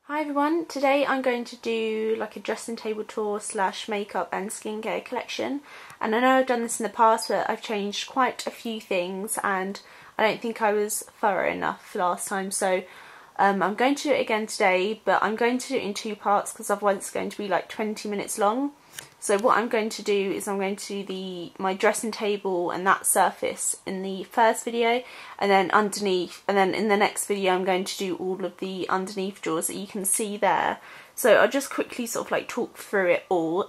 Hi everyone, today I'm going to do like a dressing table tour slash makeup and skincare collection, and I know I've done this in the past but I've changed quite a few things and I don't think I was thorough enough last time, so I'm going to do it again today, but I'm going to do it in two parts because otherwise it's going to be like 20 minutes long. So what I'm going to do is I'm going to do my dressing table and that surface in the first video, and then underneath, and then in the next video I'm going to do all of the underneath drawers that you can see there. So I'll just quickly sort of like talk through it all.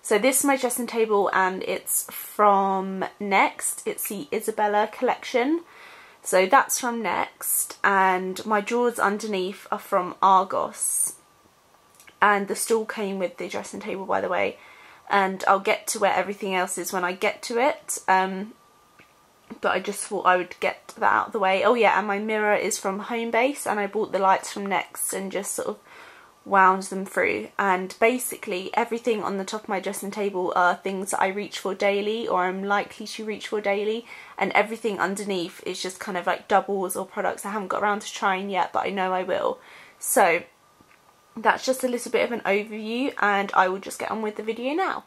So this is my dressing table and it's from Next. It's the Isabella collection. So that's from Next, and my drawers underneath are from Argos. And the stool came with the dressing table, by the way, and I'll get to where everything else is when I get to it, but I just thought I would get that out of the way. Oh yeah, and my mirror is from Homebase, and I bought the lights from Next and just sort of wound them through, and basically everything on the top of my dressing table are things that I reach for daily or I'm likely to reach for daily, and everything underneath is just kind of like doubles or products I haven't got around to trying yet, but I know I will. So that's just a little bit of an overview and I will just get on with the video now.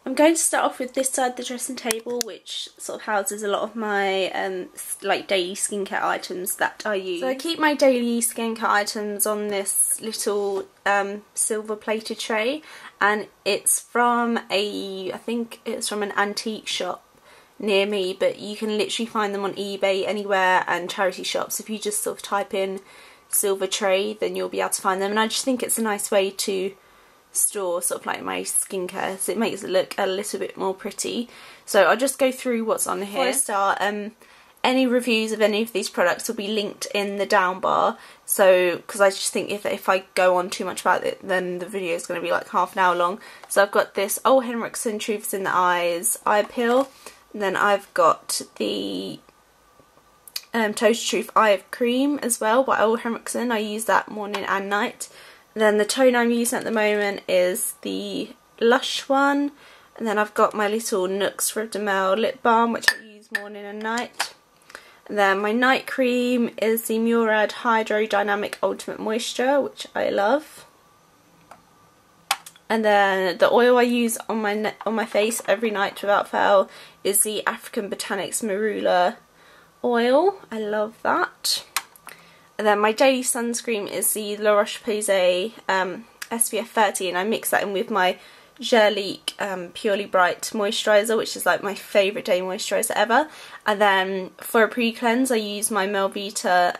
I'm going to start off with this side of the dressing table, which sort of houses a lot of my like daily skincare items that I use. So I keep my daily skincare items on this little silver plated tray, and it's from I think it's from an antique shop near me, but you can literally find them on eBay anywhere and charity shops. If you just sort of type in silver tray, then you'll be able to find them, and I just think it's a nice way to store sort of like my skincare, so it makes it look a little bit more pretty. So I'll just go through what's on here. Before I start, any reviews of any of these products will be linked in the down bar, so because I just think if I go on too much about it then the video is going to be like half an hour long. So I've got this Henriksen Truth is in the Eyes eye peel, and then I've got the Total Truth Eye Cream as well by Henriksen. I use that morning and night. And then the tone I'm using at the moment is the Lush one, and then I've got my little Nooks Rib de Mel lip balm, which I use morning and night. And then my night cream is the Murad Hydro Dynamic Ultimate Moisture, which I love. And then the oil I use on my face every night without fail is the African Botanics Marula oil. I love that. And then my daily sunscreen is the La Roche-Posay SPF 30, and I mix that in with my Gerlique Purely Bright moisturiser, which is like my favourite day moisturiser ever. And then for a pre-cleanse I use my Melvita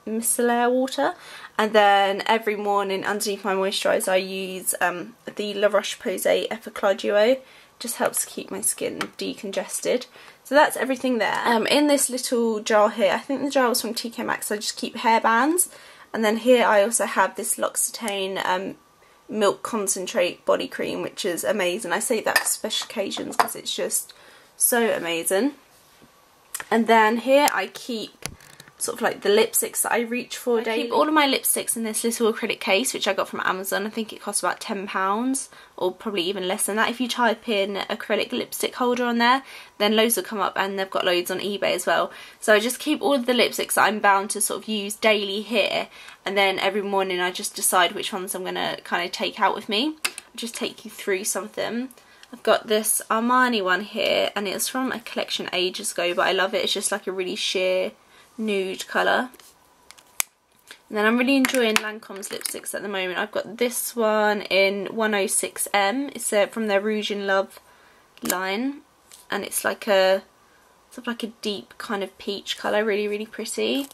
micellar water, and then every morning underneath my moisturiser I use the La Roche-Posay Effaclar Duo. Just helps keep my skin decongested. So that's everything there. In this little jar here, I think the jar was from TK Maxx, so I just keep hairbands. And then here I also have this L'Occitane Milk Concentrate Body Cream, which is amazing. I save that for special occasions because it's just so amazing. And then here I keep sort of like the lipsticks that I reach for daily. I keep all of my lipsticks in this little acrylic case, which I got from Amazon. I think it costs about £10, or probably even less than that. If you type in acrylic lipstick holder on there, then loads will come up, and they've got loads on eBay as well. So I just keep all of the lipsticks that I'm bound to sort of use daily here, and then every morning I just decide which ones I'm going to kind of take out with me. I'll just take you through some of them. I've got this Armani one here, and it's from a collection ages ago, but I love it. It's just like a really sheer nude colour. And then I'm really enjoying Lancome's lipsticks at the moment. I've got this one in 106M. It's from their Rouge in Love line, and it's like a sort of like a deep kind of peach colour, really pretty.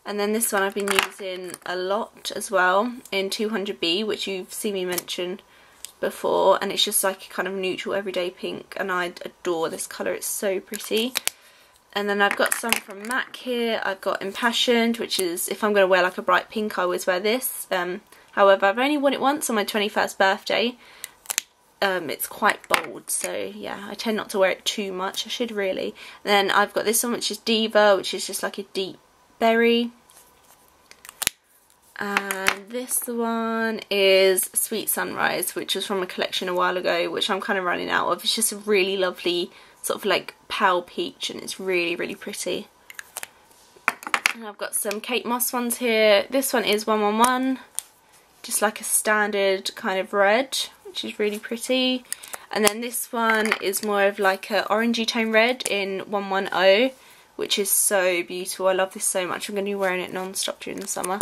And then this one I've been using a lot as well in 200B, which you've seen me mention before, and it's just like a kind of neutral everyday pink, and I adore this colour. It's so pretty. And then I've got some from MAC here. I've got Impassioned, which is, if I'm going to wear like a bright pink, I always wear this. However, I've only worn it once on my 21st birthday. It's quite bold, so yeah, I tend not to wear it too much. I should really. And then I've got this one, which is Diva, which is just like a deep berry. And this one is Sweet Sunrise, which was from a collection a while ago, which I'm kind of running out of. It's just a really lovely sort of like pale peach, and it's really pretty. And I've got some Kate Moss ones here. This one is 111, just like a standard kind of red, which is really pretty. And then this one is more of like a orangey tone red in 110, which is so beautiful. I love this so much. I'm going to be wearing it non-stop during the summer.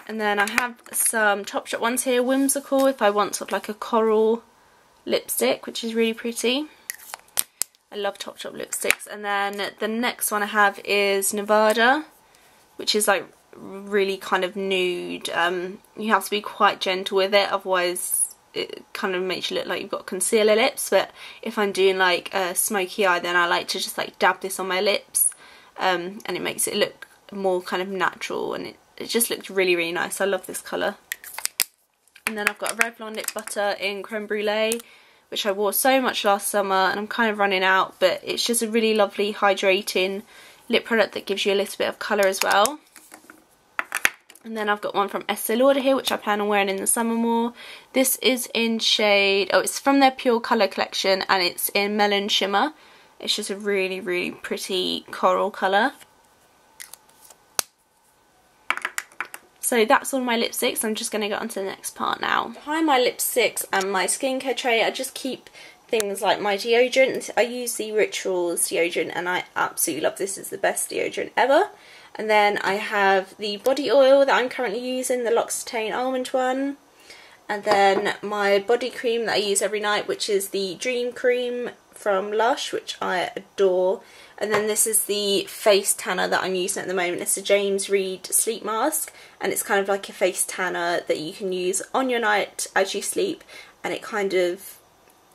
And then I have some Topshop ones here, whimsical, if I want sort of like a coral lipstick, which is really pretty. I love Topshop lipsticks. And then the next one I have is Nevada, which is like really kind of nude. You have to be quite gentle with it, otherwise it kind of makes you look like you've got concealer lips. But if I'm doing like a smoky eye, then I like to just like dab this on my lips, and it makes it look more kind of natural, and it just looks really, really nice. I love this colour. And then I've got a Revlon lip butter in Creme Brulee, which I wore so much last summer, and I'm kind of running out, but it's just a really lovely hydrating lip product that gives you a little bit of colour as well. And then I've got one from Estee Lauder here, which I plan on wearing in the summer more. This is in shade, oh, it's from their Pure Colour collection, and it's in Melon Shimmer. It's just a really, really pretty coral colour. So that's all my lipsticks. I'm just going to get on to the next part now. Behind my lipsticks and my skincare tray, I just keep things like my deodorant. I use the Rituals deodorant, and I absolutely love this. It's the best deodorant ever. And then I have the body oil that I'm currently using, the L'Occitane Almond one. And then my body cream that I use every night, which is the Dream Cream from Lush, which I adore. And then this is the face tanner that I'm using at the moment. It's a James Read sleep mask, and it's kind of like a face tanner that you can use on your night as you sleep, and it kind of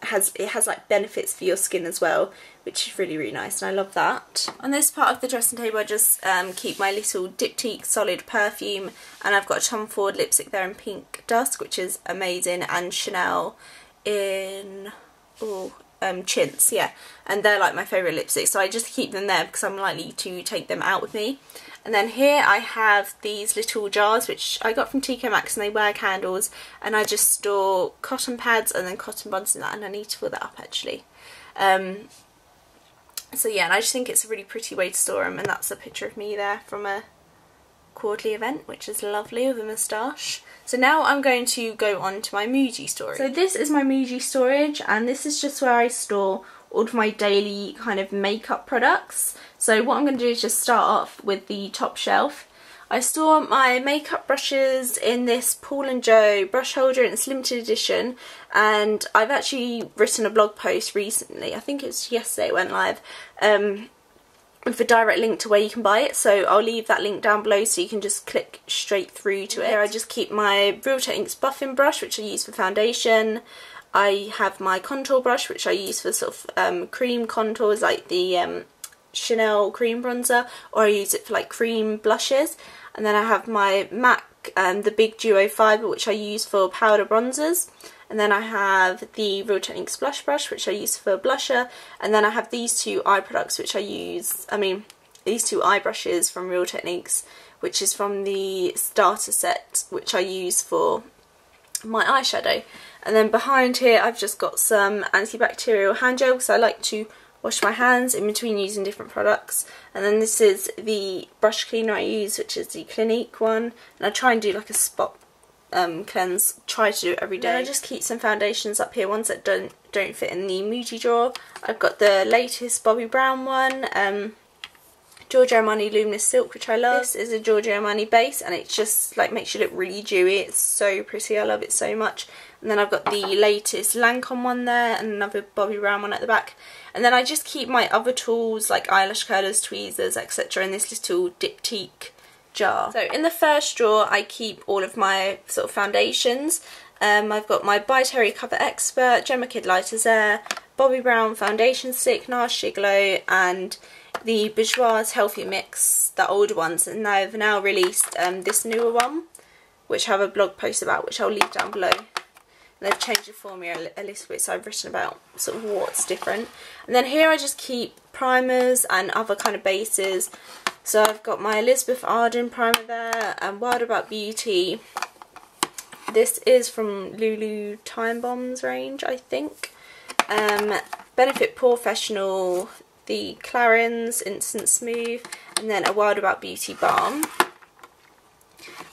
has like benefits for your skin as well, which is really, really nice, and I love that. On this part of the dressing table, I just keep my little Diptyque solid perfume, and I've got a Tom Ford lipstick there in Pink Dusk, which is amazing, and Chanel in Chintz, yeah, and they're like my favourite lipsticks, so I just keep them there because I'm likely to take them out with me. And then here I have these little jars which I got from TK Maxx, and they wear candles, and I just store cotton pads and then cotton buds in that, and I need to fill that up actually. So yeah, and I just think it's a really pretty way to store them, and that's a picture of me there from a quarterly event, which is lovely, with a moustache. So now I'm going to go on to my Muji storage. So this is my Muji storage, and this is just where I store all of my daily kind of makeup products. So what I'm going to do is just start off with the top shelf. I store my makeup brushes in this Paul & Joe brush holder, and it's limited edition, and I've actually written a blog post recently, I think it's yesterday it went live, with a direct link to where you can buy it, so I'll leave that link down below so you can just click straight through to it. Here I just keep my Real Techniques buffing brush, which I use for foundation. I have my contour brush, which I use for sort of cream contours, like the Chanel cream bronzer, or I use it for like cream blushes. And then I have my MAC, the Big Duo Fibre, which I use for powder bronzers. And then I have the Real Techniques blush brush, which I use for blusher. And then I have these two eye products, which I use, these two eye brushes from Real Techniques, which is from the starter set, which I use for my eyeshadow. And then behind here I've just got some antibacterial hand gel, because I like to wash my hands in between using different products. And then this is the brush cleaner I use, which is the Clinique one, and I try and do like a spot cleanse, try to do it every day. Then I just keep some foundations up here, ones that don't fit in the Muji drawer. I've got the latest Bobbi Brown one, Giorgio Armani Luminous Silk, which I love. This is a Giorgio Armani base, and it just like makes you look really dewy. It's so pretty, I love it so much. And then I've got the latest Lancome one there, and another Bobbi Brown one at the back. And then I just keep my other tools like eyelash curlers, tweezers, etc. in this little Diptyque jar. So in the first drawer I keep all of my sort of foundations. I've got my By Terry Cover Expert, Gemma Kid Lighters Air, Bobbi Brown Foundation Stick, NARS Sheer Glow, and the Bourjois Healthy Mix, the older ones, and they've now released this newer one, which I have a blog post about, which I'll leave down below. And they've changed the formula a little bit, so I've written about sort of what's different. And then here I just keep primers and other kind of bases. So I've got my Elizabeth Arden primer there, and Wild About Beauty. This is from Lulu Time Bombs range, I think. Benefit Professional, the Clarins Instant Smooth, and then a Wild About Beauty balm.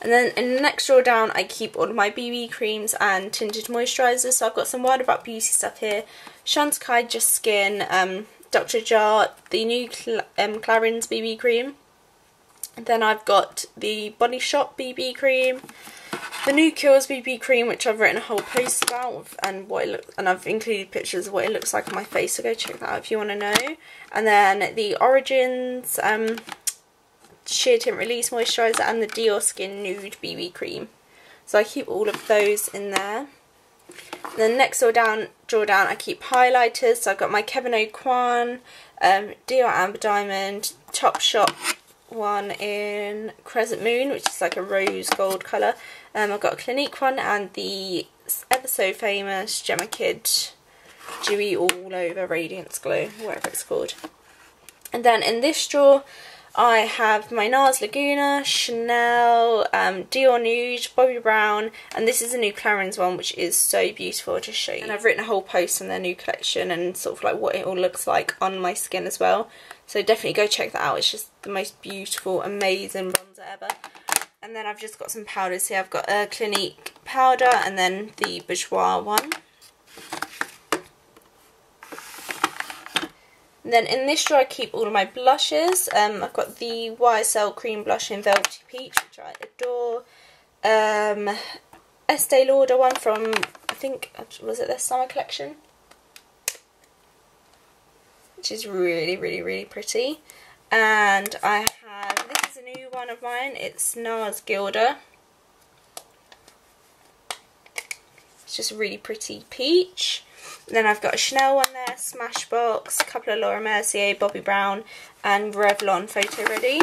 And then in the next drawer down, I keep all of my BB creams and tinted moisturisers. So I've got some Wild About Beauty stuff here. Chantecaille Just Skin, Dr. Jart, the new Clarins BB cream. And then I've got the Body Shop BB cream, the new Kiehl's BB cream, which I've written a whole post about, and what it looks, and I've included pictures of what it looks like on my face. So go check that out if you want to know. And then the Origins Sheer Tint Release Moisturiser and the Dior Skin Nude BB Cream. So I keep all of those in there. And then next drawer down, I keep highlighters. So I've got my Kevyn Aucoin, Dior Amber Diamond, Topshop one in Crescent Moon, which is like a rose gold colour. I've got a Clinique one and the ever so famous Gemma Kid Dewy All Over Radiance Glow, whatever it's called. And then in this drawer I have my NARS Laguna, Chanel, Dior Nude, Bobbi Brown, and this is a new Clarins one, which is so beautiful. I'll just show you. And I've written a whole post on their new collection and sort of like what it all looks like on my skin as well. So definitely go check that out. It's just the most beautiful, amazing bronzer ever. And then I've just got some powders here. I've got a Clinique powder and then the Bourjois one. And then in this drawer I keep all of my blushes. I've got the YSL Cream Blush in Velvety Peach, which I adore. Estee Lauder one from, I think, was it their summer collection? Which is really, really, really pretty. And I have, this is a new one of mine, it's NARS Gilda. It's just a really pretty peach. And then I've got a Chanel one there, Smashbox, a couple of Laura Mercier, Bobbi Brown, and Revlon Photo Ready.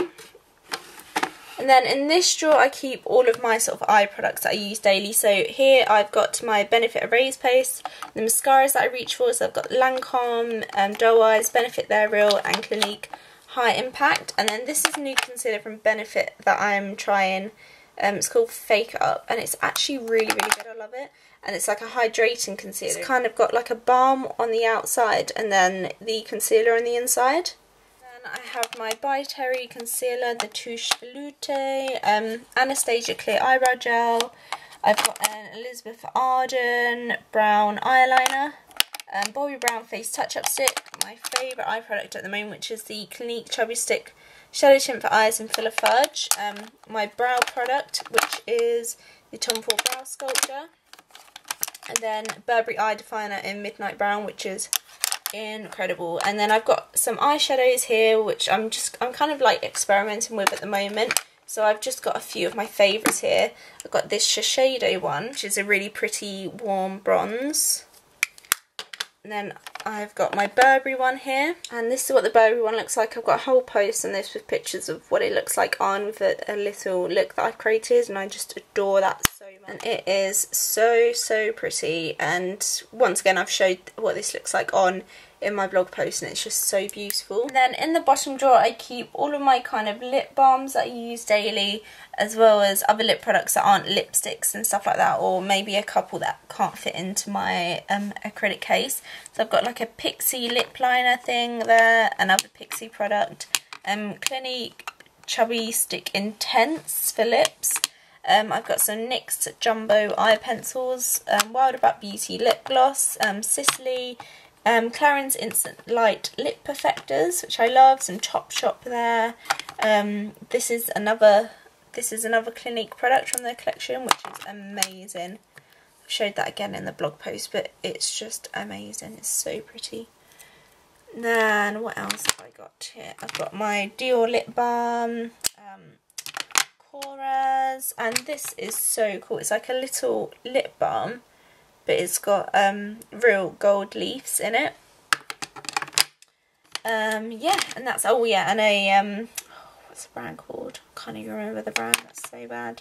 And then in this drawer I keep all of my sort of eye products that I use daily. So here I've got my Benefit Erase Paste, the mascaras that I reach for. So I've got Lancome, Doe Eyes, Benefit They're Real, and Clinique High Impact. And then this is a new concealer from Benefit that I'm trying. It's called Fake Up, and it's actually really, really good. I love it. And it's like a hydrating concealer. It's kind of got like a balm on the outside and then the concealer on the inside. Then I have my By Terry concealer, the Touche Veloute, Anastasia Clear Eyebrow Gel. I've got an Elizabeth Arden brown eyeliner, Bobbi Brown Face Touch-Up Stick, my favourite eye product at the moment, which is the Clinique Chubby Stick Shadow Tint for Eyes in Filler Fudge, my brow product, which is the Tom Ford Brow Sculptor, and then Burberry Eye Definer in Midnight Brown, which is incredible. And then I've got some eyeshadows here, which I'm kind of like experimenting with at the moment. So I've just got a few of my favourites here. I've got this Shiseido one, which is a really pretty warm bronze. And then I've got my Burberry one here, and this is what the Burberry one looks like. I've got a whole post on this with pictures of what it looks like on, with a little look that I've created, and I just adore that so much. And it is so, so pretty, and once again I've showed what this looks like on in my blog post, and it's just so beautiful. And then in the bottom drawer I keep all of my kind of lip balms that I use daily, as well as other lip products that aren't lipsticks and stuff like that, or maybe a couple that can't fit into my acrylic case. So I've got like a Pixie lip liner thing there, another Pixie product, Clinique Chubby Stick Intense for lips. I've got some NYX Jumbo eye pencils, Wild About Beauty lip gloss, Sicily, Clarins Instant Light Lip Perfectors, which I love, some Topshop there. This is another Clinique product from their collection, which is amazing. I've showed that again in the blog post, but it's just amazing. It's so pretty. Then what else have I got here? I've got my Dior lip balm, Coras, and this is so cool. It's like a little lip balm, but it's got real gold leaves in it. Yeah, and that's, oh yeah, and a what's the brand called? Can't even remember the brand. That's so bad.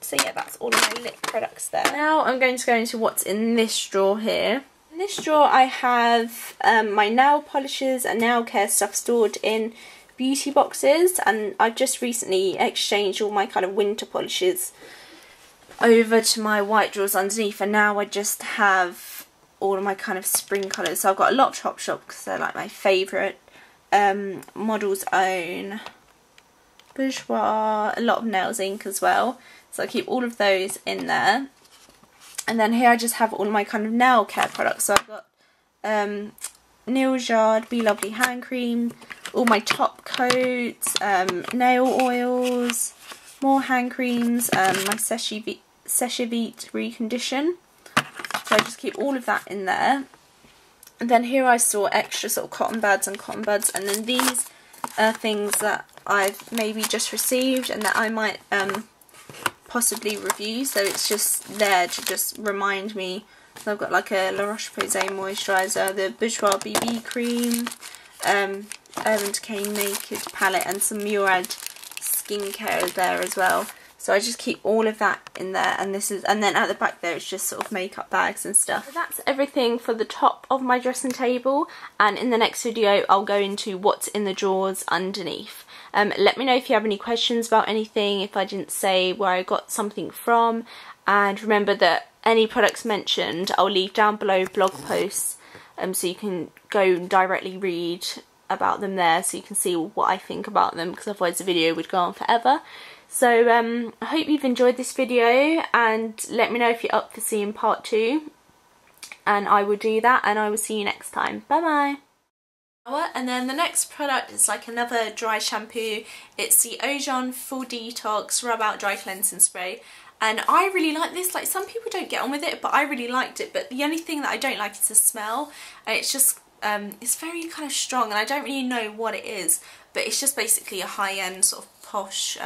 So yeah, that's all of my lip products there. Now I'm going to go into what's in this drawer here. In this drawer I have my nail polishes and nail care stuff stored in beauty boxes, and I've just recently exchanged all my kind of winter polishes over to my white drawers underneath, and now I just have all of my kind of spring colours. So I've got a lot of Topshop because they're like my favourite, Model's Own, Bourjois, a lot of Nails ink as well. So I keep all of those in there. And then here I just have all my kind of nail care products. So I've got Nail Jard, Be Lovely hand cream, all my top coats, nail oils, more hand creams, my Sèche Vite recondition. So I just keep all of that in there. And then here I saw extra sort of cotton buds, and then these are things that I've maybe just received and that I might possibly review. So it's just there to just remind me. So I've got like a La Roche-Posay moisturiser, the Bourjois BB cream, Urban Decay Naked palette, and some Murad skincare there as well. So I just keep all of that in there, and then at the back there it's just sort of makeup bags and stuff. So that's everything for the top of my dressing table, and in the next video I'll go into what's in the drawers underneath. Let me know if you have any questions about anything, if I didn't say where I got something from, and remember that any products mentioned I'll leave down below blog posts, so you can go and directly read about them there, so you can see what I think about them, because otherwise the video would go on forever. So I hope you've enjoyed this video, and let me know if you're up for seeing part 2, and I will do that, and I will see you next time. Bye bye. And then the next product is like another dry shampoo. It's the Ojon Full Detox Rub Out Dry Cleansing Spray, and I really like this. Like, some people don't get on with it, but I really liked it. But the only thing that I don't like is the smell, and it's just it's very kind of strong, and I don't really know what it is, but it's just basically a high-end sort of posh